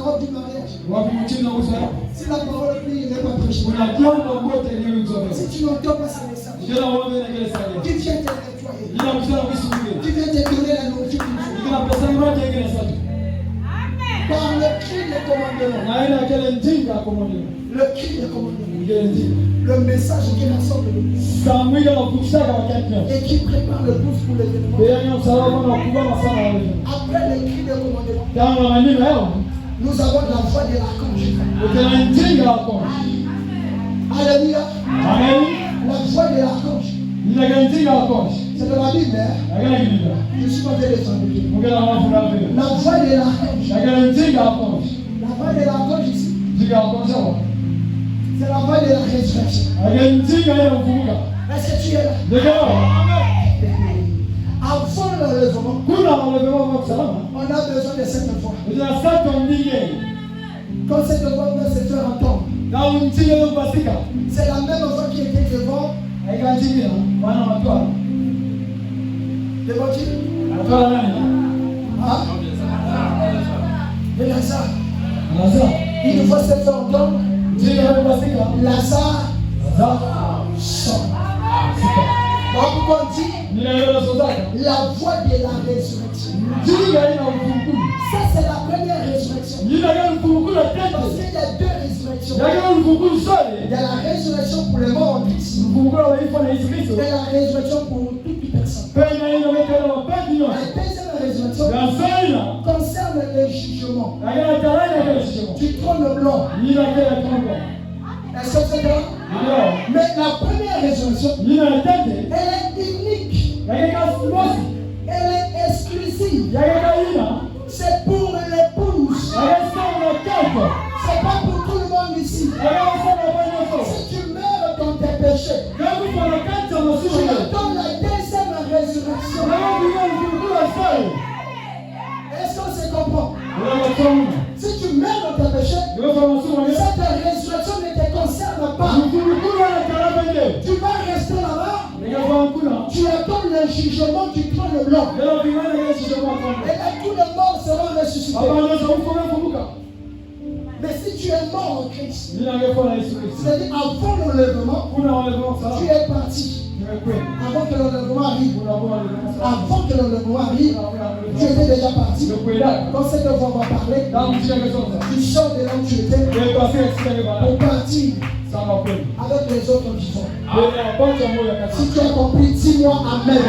robe du mariage. Si la parole prie, il n'est pas prêché. Si tu n'entends pas ce message, qui vient te nettoyer, qui vient te donner la nourriture du jour. Par le cri de commandement. Le cri de commandement. Le message qui rassemble le bouche. Et qui prépare le bouche pour l'événement. Après le cri de commandement, nous avons la voix de l'archange. Alléluia. La voix de l'archange. C'est de la Bible. Je suis pas bien descendu. La voix de l'archange. La voix de l'archange ici. C'est la voix de la résurrection. Est-ce que tu es là? Avant l'enlèvement, on a besoin de cette voix. Quand cette voix va se faire entendre, c'est la même voix qui était devant. Devant qui? De Lazare. Une voix se fait entendre. Lazare sort. Pourquoi on dit la voix de la résurrection? Ça, c'est la première résurrection. Parce qu'il y a deux résurrections. Il y a la résurrection pour les morts en Christ et la résurrection pour toute personne. La deuxième résurrection concerne le jugement du trône blanc. Est-ce que c'est vrai? Mais la première résurrection, elle est unique. Elle est exclusive. C'est pour l'épouse. C'est pas pour tout le monde ici. Si tu meurs dans tes péchés, tu attends la deuxième résurrection. Est-ce qu'on se comprend? Si tu meurs dans tes péchés, cette résurrection ne te concerne pas. Tu vas rester là-bas. Tu attends le jugement du trône blanc. Et là, tous les morts seront ressuscités. Mais si tu es mort en Christ, c'est-à-dire avant l'enlèvement, tu es parti. Avant que l'enlèvement arrive, tu étais déjà parti. Quand cette voix va parler, tu sors de là où tu étais pour partir avec les autres vivants. Si tu as compris, dis-moi Amen.